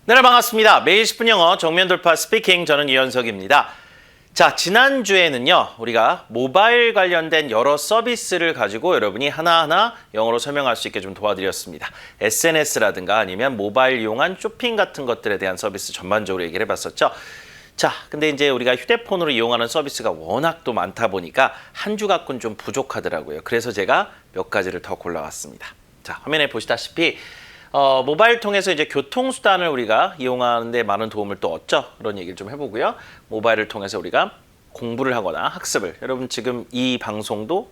네, 반갑습니다. 매일 10분 영어 정면 돌파 스피킹, 저는 이현석입니다. 자, 지난주에는요, 우리가 모바일 관련된 여러 서비스를 가지고 여러분이 하나하나 영어로 설명할 수 있게 좀 도와드렸습니다. SNS라든가 아니면 모바일 이용한 쇼핑 같은 것들에 대한 서비스 전반적으로 얘기를 해봤었죠. 자, 근데 이제 우리가 휴대폰으로 이용하는 서비스가 워낙 또 많다 보니까 한 주 갖고는 좀 부족하더라고요. 그래서 제가 몇 가지를 더 골라왔습니다. 자, 화면에 보시다시피 모바일 통해서 이제 교통수단을 우리가 이용하는 데 많은 도움을 또 얻죠. 그런 얘기를 좀 해보고요. 모바일을 통해서 우리가 공부를 하거나 학습을, 여러분 지금 이 방송도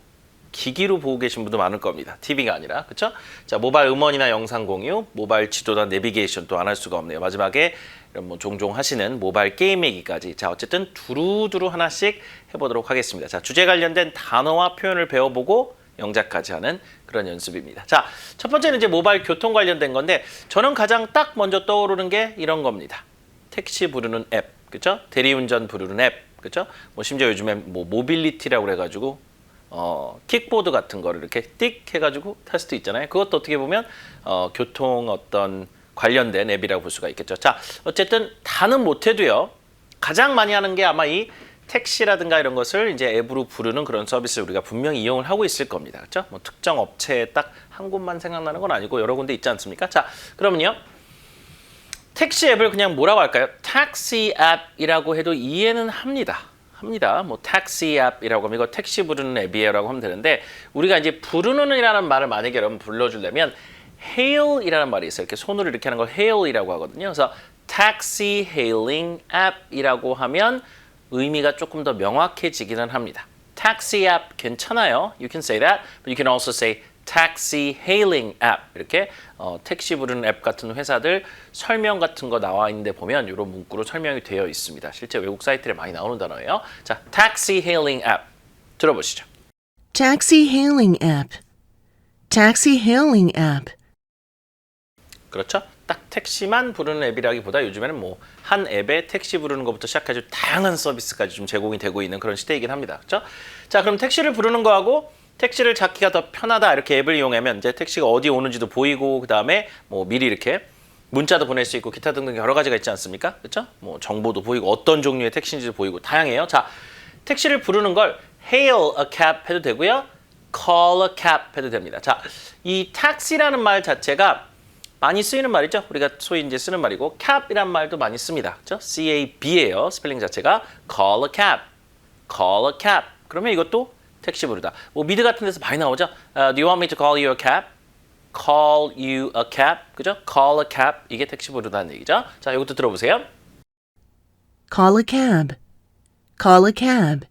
기기로 보고 계신 분도 많을 겁니다. TV가 아니라, 그렇죠? 자, 모바일 음원이나 영상 공유, 모바일 지도나 내비게이션 또 안 할 수가 없네요. 마지막에 이런 뭐 종종 하시는 모바일 게임 얘기까지. 자, 어쨌든 두루두루 하나씩 해보도록 하겠습니다. 자, 주제 관련된 단어와 표현을 배워보고 영작까지 하는 그런 연습입니다. 자, 첫 번째는 이제 모바일 교통 관련된 건데, 저는 가장 딱 먼저 떠오르는 게 이런 겁니다. 택시 부르는 앱, 그렇죠? 대리운전 부르는 앱, 그렇죠? 뭐 심지어 요즘에 뭐 모빌리티라고 그래가지고 킥보드 같은 거를 이렇게 띡 해가지고 탈 수도 있잖아요. 그것도 어떻게 보면 교통 어떤 관련된 앱이라고 볼 수가 있겠죠. 자, 어쨌든 다는 못해도요, 가장 많이 하는 게 아마 이 택시라든가 이런 것을 이제 앱으로 부르는 그런 서비스를 우리가 분명히 이용을 하고 있을 겁니다. 그렇죠? 뭐 특정 업체에 딱 한 곳만 생각나는 건 아니고 여러 군데 있지 않습니까? 자, 그러면요, 택시 앱을 그냥 뭐라고 할까요? 택시 앱이라고 해도 이해는 합니다. 뭐 택시 앱이라고 하면 이거 택시 부르는 앱이에요라고 하면 되는데, 우리가 이제 부르는이라는 말을 만약에 여러분 불러주려면 hail이라는 말이 있어요. 이렇게 손으로 이렇게 하는 걸 hail이라고 하거든요. 그래서 taxi hailing app이라고 하면 의미가 조금 더 명확해지기는 합니다. taxi app 괜찮아요. You can say that, but you can also say taxi hailing app. 이렇게 택시 부르는 앱 같은 회사들 설명 같은 거 나와 있는데 보면 이런 문구로 설명이 되어 있습니다. 실제 외국 사이트에 많이 나오는 단어예요. 자, taxi hailing app 들어보시죠. Taxi hailing app. Taxi hailing app. 그렇죠? 딱 택시만 부르는 앱이라기보다 요즘에는 뭐 한 앱에 택시 부르는 것부터 시작해서 다양한 서비스까지 좀 제공이 되고 있는 그런 시대이긴 합니다. 그렇죠? 자, 그럼 택시를 부르는 거하고 택시를 잡기가 더 편하다, 이렇게 앱을 이용하면 이제 택시가 어디 오는지도 보이고, 그다음에 뭐 미리 이렇게 문자도 보낼 수 있고 기타 등등 여러 가지가 있지 않습니까? 그렇죠? 뭐 정보도 보이고 어떤 종류의 택시인지도 보이고 다양해요. 자, 택시를 부르는 걸 hail a cab 해도 되고요, call a cab 해도 됩니다. 자, 이 택시라는 말 자체가 많이 쓰이는 말이죠. 우리가 소위 이제 쓰는 말이고, cab이란 말도 많이 씁니다. 그렇죠? C-A-B예요. 스펠링 자체가 call a cab, call a cab. 그러면 이것도 택시 부르다. 뭐 미드 같은 데서 많이 나오죠. Do you want me to call you a cab? Call you a cab. 그죠? Call a cab. 이게 택시 부르다는 얘기죠. 자, 이것도 들어보세요. Call a cab. Call a cab.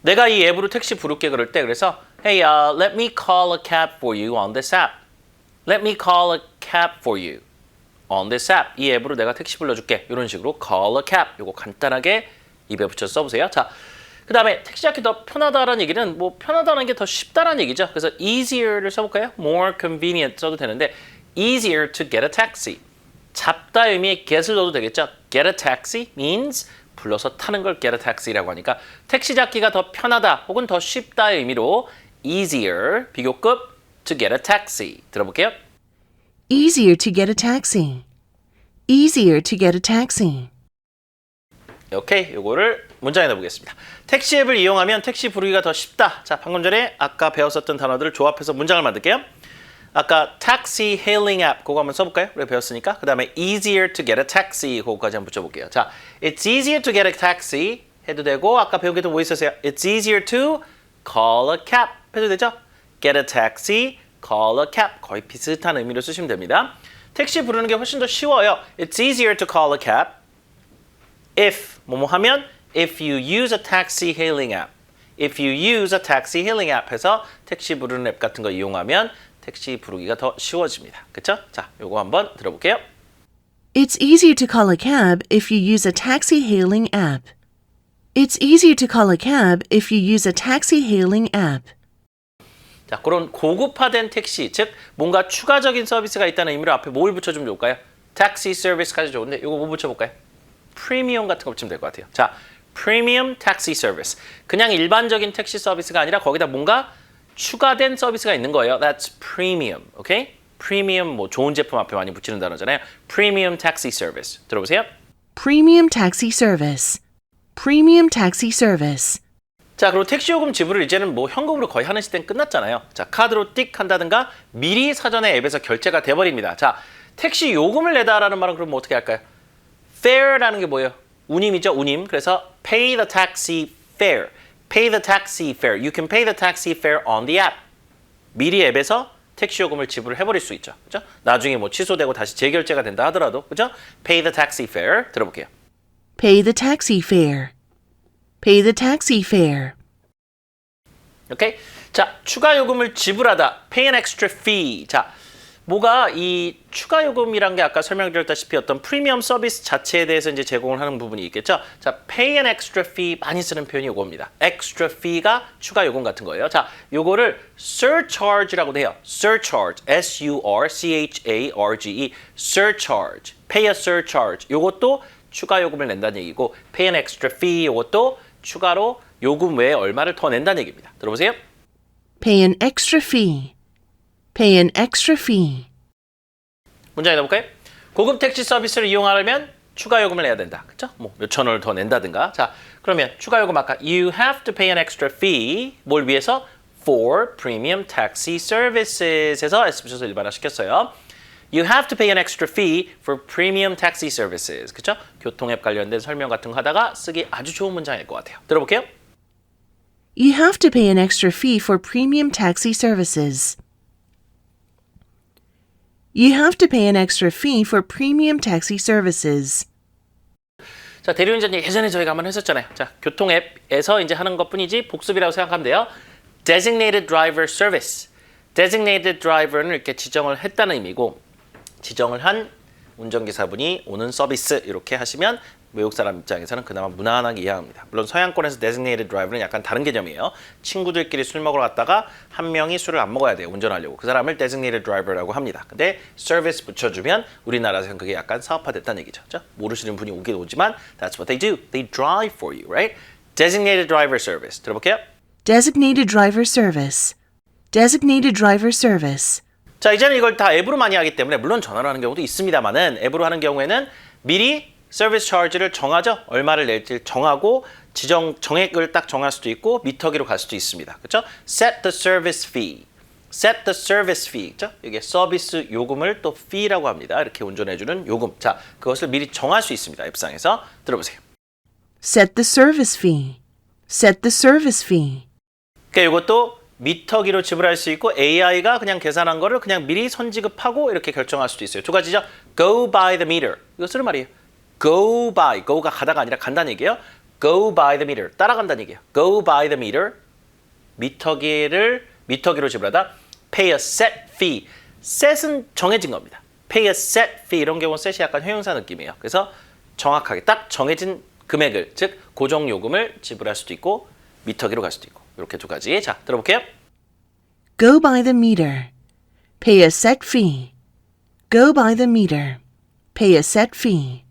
내가 이 앱으로 택시 부를게 그럴 때, 그래서 Hey, let me call a cab for you on this app. Let me call a cab for you on this app. 이 앱으로 내가 택시 불러줄게. 이런 식으로 call a cab. 이거 간단하게 입에 붙여서 써보세요. 자, 그 다음에 택시 잡기 더 편하다라는 얘기는 뭐 편하다는 게 더 쉽다라는 얘기죠. 그래서 easier를 써볼까요? more convenient 써도 되는데, easier to get a taxi. 잡다 의미의 get을 넣어도 되겠죠. get a taxi means 불러서 타는 걸 get a taxi라고 하니까 택시 잡기가 더 편하다 혹은 더 쉽다의 의미로 easier 비교급 to get a taxi. 들어볼게요. Easier to get a taxi. Easier to get a taxi. 오케이, 요거를 문장에 넣어보겠습니다. 택시 앱을 이용하면 택시 부르기가 더 쉽다. 자, 방금 전에 아까 배웠었던 단어들을 조합해서 문장을 만들게요. 아까 taxi hailing app 그거 한번 써볼까요? 우리가 배웠으니까. 그 다음에 easier to get a taxi 그거까지 한번 붙여볼게요. 자, it's easier to get a taxi 해도 되고, 아까 배운 게 또 뭐 있었어요? It's easier to call a cab 해도 되죠? Get a taxi, call a cab. 거의 비슷한 의미로 쓰시면 됩니다. 택시 부르는 게 훨씬 더 쉬워요. It's easier to call a cab if 뭐뭐 하면 if you use a taxi hailing app. If you use a taxi hailing app 해서 택시 부르는 앱 같은 거 이용하면 택시 부르기가 더 쉬워집니다. 그렇죠? 자, 요거 한번 들어볼게요. It's easier to call a cab if you use a taxi hailing app. It's easier to call a cab if you use a taxi hailing app. 자, 그런 고급화된 택시, 즉 뭔가 추가적인 서비스가 있다는 의미로 앞에 뭘 붙여주면 좋을까요? 택시 서비스까지 좋은데 이거 뭐 붙여볼까요? 프리미엄 같은 거 붙이면 될 것 같아요. 자, 프리미엄 택시 서비스. 그냥 일반적인 택시 서비스가 아니라 거기다 뭔가 추가된 서비스가 있는 거예요. That's premium. Okay? 프리미엄 뭐 좋은 제품 앞에 많이 붙이는 단어잖아요. 프리미엄 택시 서비스. 들어보세요. Premium taxi service. Premium taxi service. 자, 그리고 택시 요금 지불을 이제는 뭐 현금으로 거의 하는 시대는 끝났잖아요. 자, 카드로 띡 한다든가 미리 사전에 앱에서 결제가 돼버립니다. 자, 택시 요금을 내다라는 말은 그럼 뭐 어떻게 할까요? fare라는 게 뭐예요? 운임이죠, 운임. 그래서 pay the taxi fare. Pay the taxi fare. You can pay the taxi fare on the app. 미리 앱에서 택시 요금을 지불을 해버릴 수 있죠. 그죠? 나중에 뭐 취소되고 다시 재결제가 된다 하더라도, 그죠? Pay the taxi fare. 들어볼게요. Pay the taxi fare. Pay the taxi fare. 오케이? 자, 추가 요금을 지불하다. Pay an extra fee. 자, 뭐가 이 추가 요금이란 게 아까 설명드렸다시피 어떤 프리미엄 서비스 자체에 대해서 이제 제공을 하는 부분이 있겠죠. 자, pay an extra fee 많이 쓰는 표현이 요겁니다. extra fee가 추가 요금 같은 거예요. 자, 요거를 surcharge라고도 해요. surcharge, S-U-R-C-H-A-R-G-E, surcharge, pay a surcharge. 요것도 추가 요금을 낸다는 얘기고, pay an extra fee 요것도 추가로 요금 외에 얼마를 더 낸다는 얘기입니다. 들어보세요. Pay an extra fee. Pay an extra fee. 문장 읽어볼까요? 고급 택시 서비스를 이용하려면 추가 요금을 내야 된다. 그쵸? 뭐 몇천 원을 더 낸다든가. 자, 그러면 추가 요금 아까 You have to pay an extra fee. 뭘 위해서? For premium taxi services에서 S 붙여서 일반화 시켰어요. You have to pay an extra fee for premium taxi services. 그쵸? 교통앱 관련된 설명 같은 거 하다가 쓰기 아주 좋은 문장일 것 같아요. 들어볼게요. You have to pay an extra fee for premium taxi services. You have to pay an extra fee for premium taxi services. 자, 대리운전 예전에 저희가 한번 했었잖아요. 자, 교통앱에서 이제 하는 것뿐이지 복습이라고 생각하면 돼요. Designated driver service. Designated driver는 이렇게 지정을 했다는 의미고, 지정을 한 운전기사분이 오는 서비스 이렇게 하시면 외국 사람 입장에서는 그나마 무난하게 이해합니다. 물론 서양권에서 designated driver는 약간 다른 개념이에요. 친구들끼리 술 먹으러 갔다가 한 명이 술을 안 먹어야 돼요. 운전하려고. 그 사람을 designated driver라고 합니다. 근데 service 붙여주면 우리나라에서는 그게 약간 사업화됐다는 얘기죠. 그렇죠? 모르시는 분이 오긴 오지만 that's what they do. They drive for you, right? Designated driver service. 들어볼게요. Designated driver service. Designated driver service. 자, 이제는 이걸 다 앱으로 많이 하기 때문에 물론 전화로 하는 경우도 있습니다만은 앱으로 하는 경우에는 미리 서비스 차지를 정하죠. 얼마를 낼지 정하고 정액을 딱 정할 수도 있고 미터기로 갈 수도 있습니다. 그렇죠? Set the service fee. Set the service fee. 그렇죠? 이게 서비스 요금을 또 fee라고 합니다. 이렇게 운전해주는 요금. 자, 그것을 미리 정할 수 있습니다. 앱상에서 들어보세요. Set the service fee. Set the service fee. 그러니까 이것도 미터기로 지불할 수 있고 AI가 그냥 계산한 거를 그냥 미리 선지급하고 이렇게 결정할 수도 있어요. 두 가지죠. Go by the meter. 이거 쓰는 말이에요. Go by. go가 가다가 아니라 간다는 얘기예요. Go by the meter. 따라간다는 얘기예요. Go by the meter. 미터기로 지불하다. Pay a set fee. set은 정해진 겁니다. Pay a set fee. 이런 경우는 set이 약간 형용사 느낌이에요. 그래서 정확하게 딱 정해진 금액을, 즉 고정 요금을 지불할 수도 있고 미터기로 갈 수도 있고. 이렇게 두 가지. 자, 들어볼게요. Go by the meter. Pay a set fee. Go by the meter. Pay a set fee.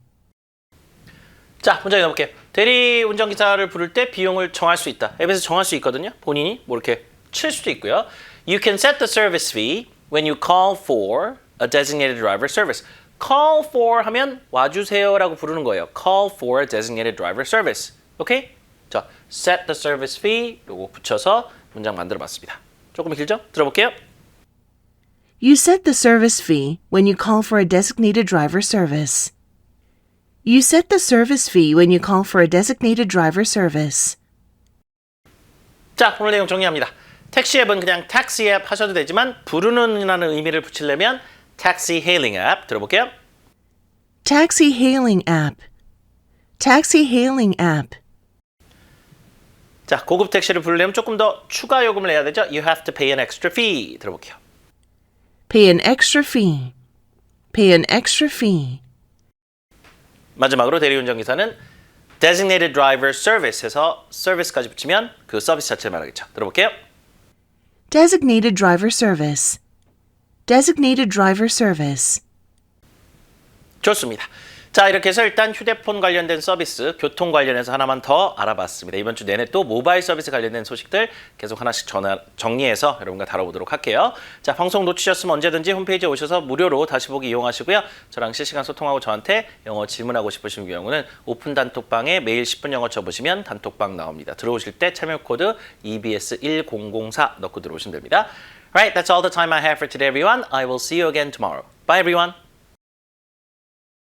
자, 문장 읽어볼게요. 대리 운전기사를 부를 때 비용을 정할 수 있다. 앱에서 정할 수 있거든요. 본인이 뭐 이렇게 칠 수도 있고요. You can set the service fee when you call for a designated driver service. Call for 하면 와주세요라고 부르는 거예요. Call for a designated driver service. 오케이? 자, set the service fee 요거 붙여서 문장 만들어봤습니다. 조금 길죠? 들어볼게요. You set the service fee when you call for a designated driver service. You set the service fee when you call for a designated driver service. 자, 오늘 내용 정리합니다. 택시 앱은 그냥 택시 앱 하셔도 되지만 부르는이라는 의미를 붙이려면 taxi hailing 앱 들어볼게요. Taxi hailing app. Taxi hailing app. 자, 고급 택시를 부르려면 조금 더 추가 요금을 내야 되죠. You have to pay an extra fee. 들어볼게요. Pay an extra fee. Pay an extra fee. 마지막으로 대리운전기사는 designated driver service에서 service까지 붙이면 그 서비스 자체를 말하겠죠. 들어볼게요. Designated driver service. Designated driver service. 좋습니다. 자, 이렇게 해서 일단 휴대폰 관련된 서비스, 교통 관련해서 하나만 더 알아봤습니다. 이번 주 내내 또 모바일 서비스 관련된 소식들 계속 하나씩 정리해서 여러분과 다뤄보도록 할게요. 자, 방송 놓치셨으면 언제든지 홈페이지에 오셔서 무료로 다시 보기 이용하시고요. 저랑 실시간 소통하고 저한테 영어 질문하고 싶으신 경우는 오픈 단톡방에 매일 10분 영어 쳐보시면 단톡방 나옵니다. 들어오실 때 참여 코드 EBS1004 넣고 들어오시면 됩니다. Right, that's all the time I have for today, everyone. I will see you again tomorrow. Bye, everyone.